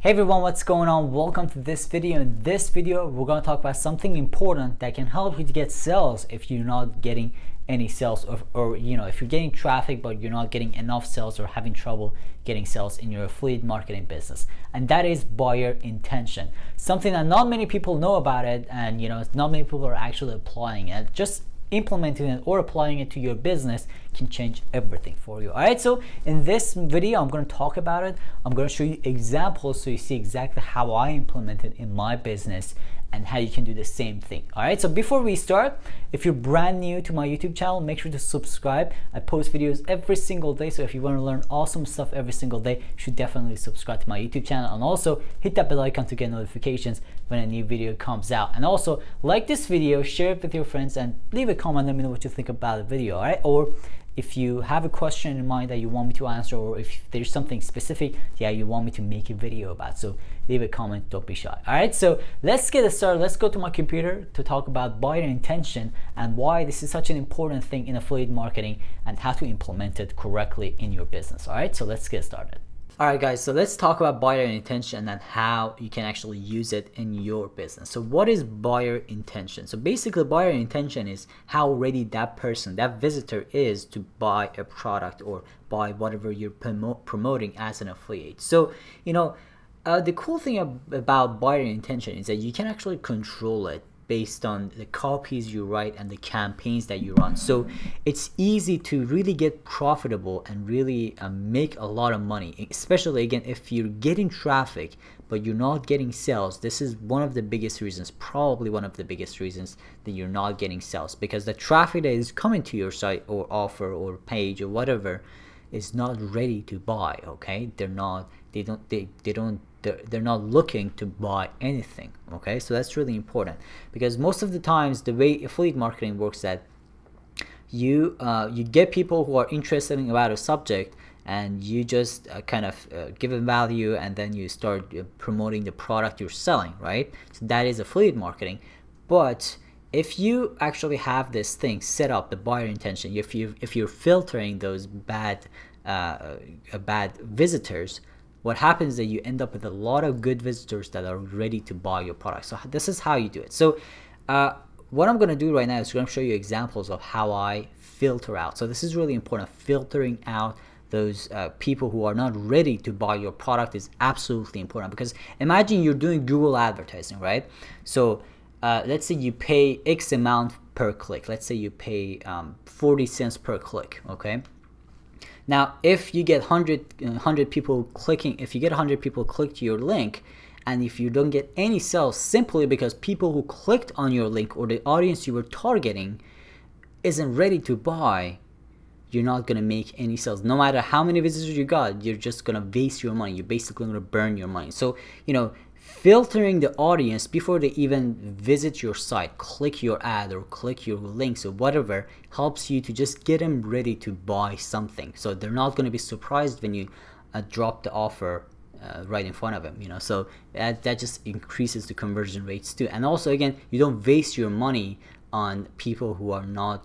Hey everyone, what's going on? Welcome to this video. In this video, we're going to talk about something important that can help you to get sales if you're not getting any sales, or if you're getting traffic but you're not getting enough sales or having trouble getting sales in your affiliate marketing business. And that is buyer intention. Something that not many people know about it, and not many people are actually applying it. Just implementing it or applying it to your business can change everything for you. All right, so in this video I'm going to talk about it. I'm going to show you examples so you see exactly how I implement it in my business and how you can do the same thing. All right, so before we start, if you're brand new to my YouTube channel, make sure to subscribe. I post videos every single day, so if you want to learn awesome stuff every single day, you should definitely subscribe to my YouTube channel, and also hit that bell icon to get notifications when a new video comes out. And also like this video, share it with your friends, and leave a comment. Let me know what you think about the video. All right, or if you have a question in mind that you want me to answer, or if there's something specific you want me to make a video about, so leave a comment, don't be shy. All right, so let's get started. Let's go to my computer to talk about buyer intention and why this is such an important thing in affiliate marketing and how to implement it correctly in your business. All right, so let's get started. All right guys, so let's talk about buyer intention and how you can actually use it in your business. So what is buyer intention? So basically buyer intention is how ready that person, that visitor is to buy a product or buy whatever you're promoting as an affiliate. So the cool thing about buyer intention is that you can actually control it based on the copies you write and the campaigns that you run. So it's easy to really get profitable and really make a lot of money, especially again if you're getting traffic but you're not getting sales. This is one of the biggest reasons, probably one of the biggest reasons that you're not getting sales, because the traffic that is coming to your site or offer or page or whatever is not ready to buy. Okay, they're not looking to buy anything. Okay, so that's really important, because most of the times the way affiliate marketing works, that you get people who are interested about a subject, and you just give them value, and then you start promoting the product you're selling, right? So that is affiliate marketing. But if you actually have this thing set up, the buyer intention, if you're filtering those bad visitors, what happens is that you end up with a lot of good visitors that are ready to buy your product. So this is how you do it. So what I'm going to do right now is going to show you examples of how I filter out. So this is really important. Filtering out those people who are not ready to buy your product is absolutely important, because imagine you're doing Google advertising, right? So let's say you pay X amount per click. Let's say you pay 40 cents per click. Okay. Now, if you get 100 people clicking, if you get 100 people click to your link, and if you don't get any sales simply because people who clicked on your link or the audience you were targeting isn't ready to buy, you're not going to make any sales. No matter how many visitors you got, you're just going to waste your money. You're basically going to burn your money. So, filtering the audience before they even visit your site, click your ad or click your links or whatever, helps you to just get them ready to buy something. So they're not going to be surprised when you drop the offer right in front of them. So that just increases the conversion rates too. And also, again, you don't waste your money on people who are not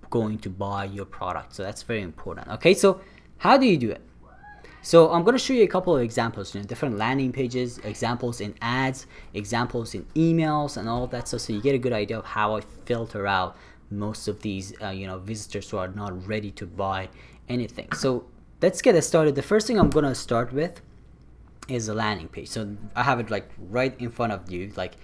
going to buy your product. So that's very important. Okay, so how do you do it? So I'm going to show you a couple of examples, different landing pages, examples in ads, examples in emails, and all of that stuff, so you get a good idea of how I filter out most of these visitors who are not ready to buy anything. So let's get started. The first thing I'm going to start with is a landing page. So I have it like right in front of you, like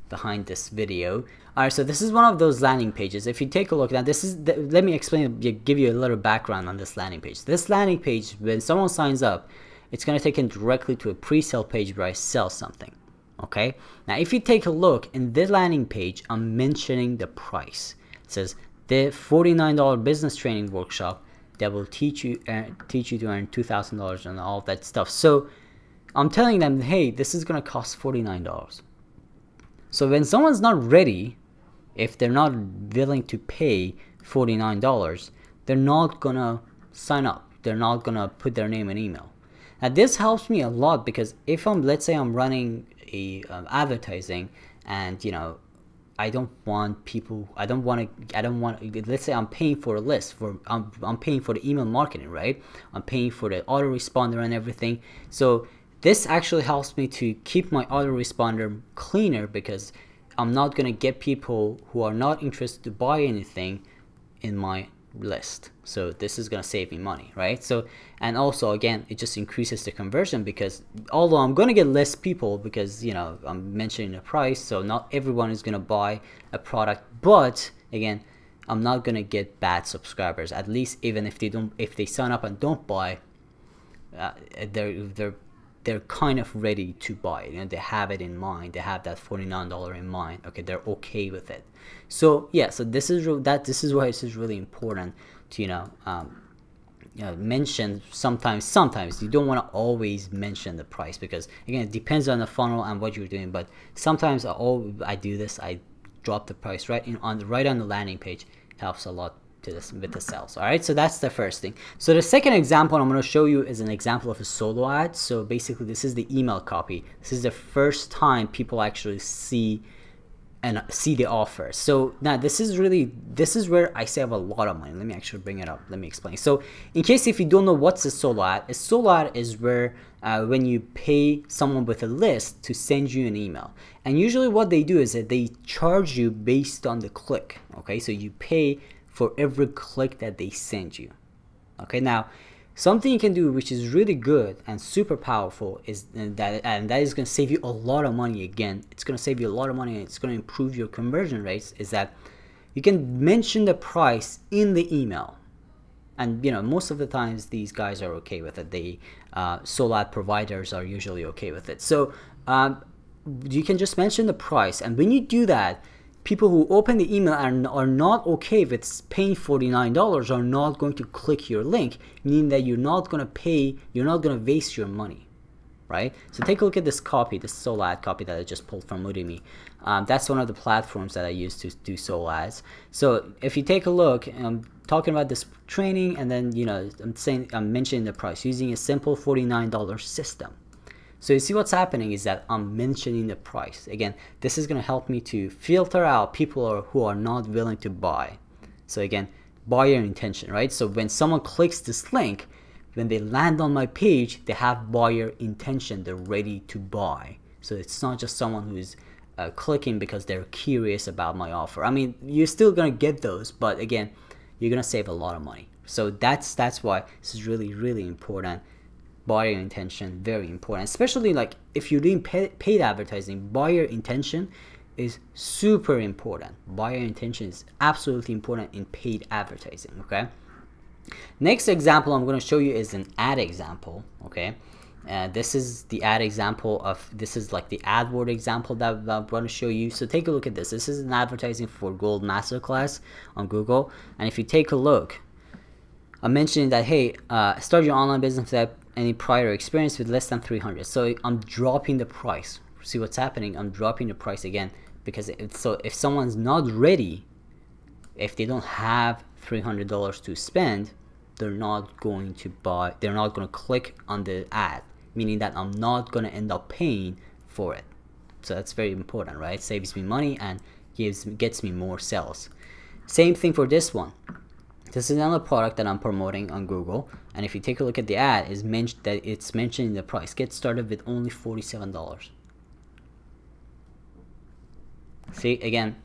behind this video. Alright, so this is one of those landing pages. If you take a look now, this is let me explain, give you a little background on this landing page. This landing page, when someone signs up, it's going to take them directly to a pre-sale page where I sell something. Okay, now if you take a look in this landing page, I'm mentioning the price. It says the $49 business training workshop that will teach you to earn $2,000 and all that stuff. So I'm telling them, hey, this is going to cost $49. So when someone's not ready, if they're not willing to pay $49, they're not gonna sign up. They're not gonna put their name and email. Now this helps me a lot, because if let's say I'm running a advertising, and I don't want, let's say I'm paying for a list, I'm paying for the email marketing, right? I'm paying for the autoresponder and everything. So this actually helps me to keep my autoresponder cleaner, because I'm not going to get people who are not interested to buy anything in my list. So this is going to save me money, right? So, and also again, it just increases the conversion, because although I'm going to get less people because, you know, I'm mentioning the price, so not everyone is going to buy a product, but again, I'm not going to get bad subscribers. At least even if they sign up and don't buy, they're kind of ready to buy it. You know, they have it in mind. They have that $49 in mind. Okay, they're okay with it. So yeah, so this is why this is really important to, you know, mention sometimes you don't want to always mention the price, because again, it depends on the funnel and what you're doing. But sometimes I do this, I drop the price right on the landing page. It helps a lot to this with the sales. All right, so that's the first thing. So the second example I'm going to show you is an example of a solo ad. So basically, this is the email copy. This is the first time people actually see the offer. So now this is where I save a lot of money. Let me actually bring it up. Let me explain. So in case if you don't know what's a solo ad is where when you pay someone with a list to send you an email. And usually what they do is that they charge you based on the click. Okay, so you pay for every click that they send you. Okay, now something you can do which is really good and super powerful is that is going to save you a lot of money. Again, it's going to save you a lot of money, and it's going to improve your conversion rates, is that you can mention the price in the email. And you know, most of the times these guys are okay with it. They solo ad providers are usually okay with it. So you can just mention the price, and when you do that, people who open the email and are not okay with paying $49 are not going to click your link, meaning that you're not going to waste your money, right? So take a look at this copy, this solo ad copy that I just pulled from Udemy. That's one of the platforms that I use to do solo ads. So if you take a look, I'm talking about this training, and then, you know, I'm mentioning the price using a simple $49 system. So you see what's happening is that I'm mentioning the price. Again, this is going to help me to filter out people who are not willing to buy. So again, buyer intention, right? So when someone clicks this link, when they land on my page, they have buyer intention. They're ready to buy. So it's not just someone who's clicking because they're curious about my offer. I mean, you're still going to get those, but again, you're going to save a lot of money. So that's why this is really, really important. Buyer intention, very important, especially like if you're doing paid advertising. Buyer intention is super important. Buyer intention is absolutely important in paid advertising. Okay, next example I'm going to show you is an ad example. Okay, this is the ad example this is like the AdWord example that I'm going to show you. So take a look at this. This is an advertising for Gold Masterclass on Google, and if you take a look, I'm mentioning that, hey, start your online business without any prior experience with less than 300. So I'm dropping the price. See what's happening? I'm dropping the price again, because if someone's not ready, if they don't have $300 to spend, they're not going to buy. They're not going to click on the ad, meaning that I'm not going to end up paying for it. So that's very important, right? Saves me money and gets me more sales. Same thing for this one. This is another product that I'm promoting on Google, and if you take a look at the ad, it's mentioning the price. Get started with only $47. See, again,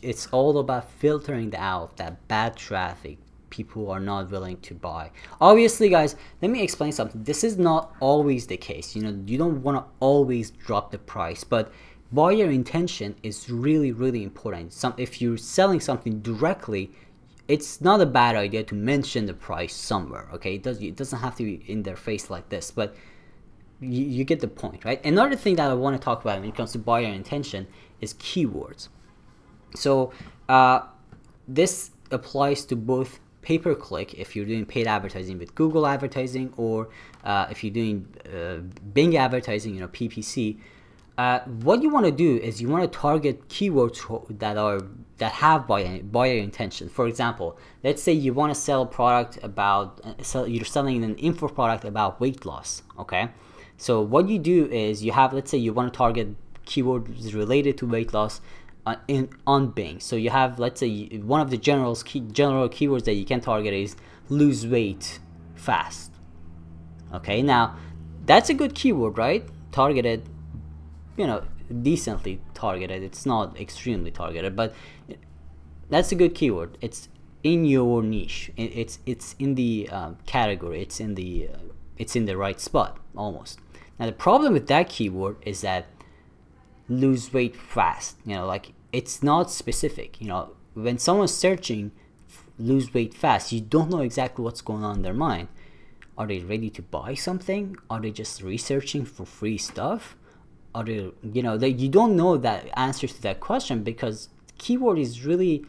it's all about filtering out that bad traffic, people who are not willing to buy. Obviously, guys, let me explain something. This is not always the case. You know, you don't want to always drop the price, but buyer intention is really, really important. If you're selling something directly, it's not a bad idea to mention the price somewhere. Okay, it doesn't have to be in their face like this, but you get the point, right? Another thing that I want to talk about when it comes to buyer intention is keywords. So this applies to both pay-per-click if you're doing paid advertising with Google advertising, or if you're doing Bing advertising, you know, PPC. What you want to do is you want to target keywords that have buyer intention. For example, let's say you want to sell a product about you're selling an info product about weight loss. Okay, so what you do is let's say you want to target keywords related to weight loss on Bing. So you have, let's say, one of the general keywords that you can target is lose weight fast. Okay, now that's a good keyword, right? Targeted, you know, decently targeted. It's not extremely targeted, but that's a good keyword. It's in your niche. It's in the category. It's in the right spot almost. Now the problem with that keyword is that lose weight fast. You know, like it's not specific. You know, when someone's searching lose weight fast, you don't know exactly what's going on in their mind. Are they ready to buy something? Are they just researching for free stuff? Are they, you know, you don't know that answers to that question, because keyword is really,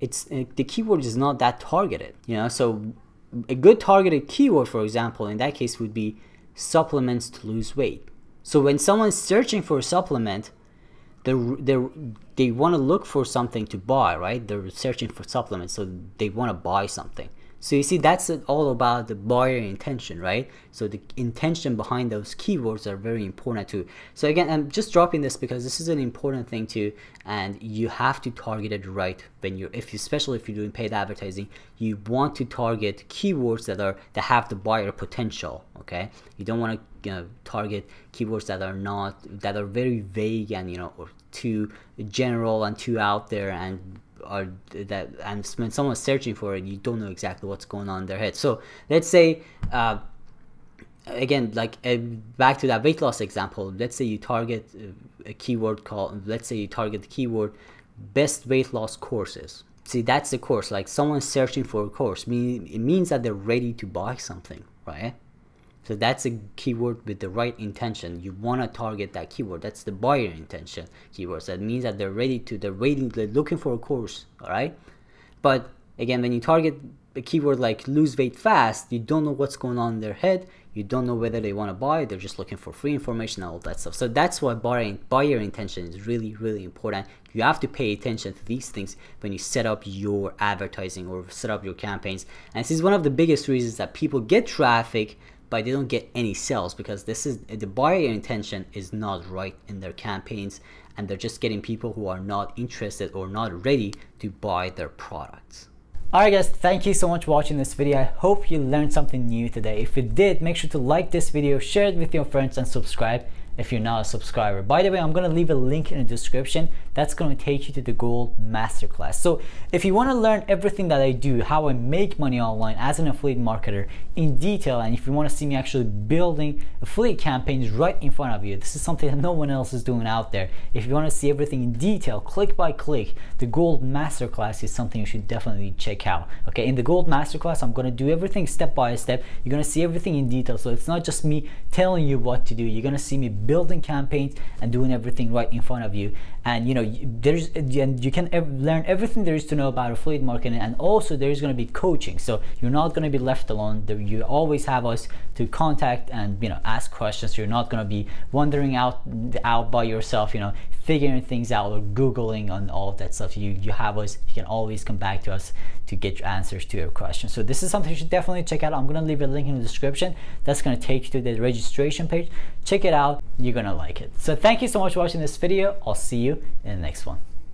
the keyword is not that targeted, you know. So a good targeted keyword, for example, in that case would be supplements to lose weight. So when someone's searching for a supplement, they want to look for something to buy, right? They're searching for supplements, so they want to buy something. So you see, that's all about the buyer intention, right? So the intention behind those keywords are very important too. So again, I'm just dropping this because this is an important thing too, and you have to target it right when you're, especially if you're doing paid advertising. You want to target keywords that have the buyer potential. Okay, you don't want to target keywords that are very vague and, you know, or too general and too out there, and when someone's searching for it, you don't know exactly what's going on in their head. So let's say again, like back to that weight loss example, let's say you target a keyword called, let's say you target the keyword best weight loss courses. See, that's the course. Like someone's searching for a course, it means that they're ready to buy something, right? So that's a keyword with the right intention. You want to target that keyword. That's the buyer intention keyword. So that means that they're looking for a course, all right? But again, when you target a keyword like lose weight fast, you don't know what's going on in their head. You don't know whether they want to buy. They're just looking for free information and all that stuff. So that's why buyer intention is really, really important. You have to pay attention to these things when you set up your advertising or set up your campaigns. And this is one of the biggest reasons that people get traffic, but they don't get any sales, because the buyer intention is not right in their campaigns, and they're just getting people who are not interested or not ready to buy their products. Alright guys, thank you so much for watching this video. I hope you learned something new today. If you did, make sure to like this video, share it with your friends, and subscribe if you're not a subscriber. By the way, I'm going to leave a link in the description that's going to take you to the Gold Masterclass. So if you want to learn everything that I do, how I make money online as an affiliate marketer in detail, and if you want to see me actually building affiliate campaigns right in front of you, this is something that no one else is doing out there. If you want to see everything in detail, click by click, the Gold Masterclass is something you should definitely check out. Okay, in the Gold Masterclass, I'm going to do everything step by step. You're going to see everything in detail. So it's not just me telling you what to do. You're going to see me building campaigns and doing everything right in front of you. And you know, you can learn everything there is to know about affiliate marketing, and also there is going to be coaching. So you're not going to be left alone. You always have us to contact and, you know, ask questions. You're not going to be wandering out by yourself, you know, figuring things out or Googling on all of that stuff. You have us. You can always come back to us to get your answers to your questions. So this is something you should definitely check out. I'm going to leave a link in the description. That's going to take you to the registration page. Check it out. You're going to like it. So thank you so much for watching this video. I'll see you in the next one.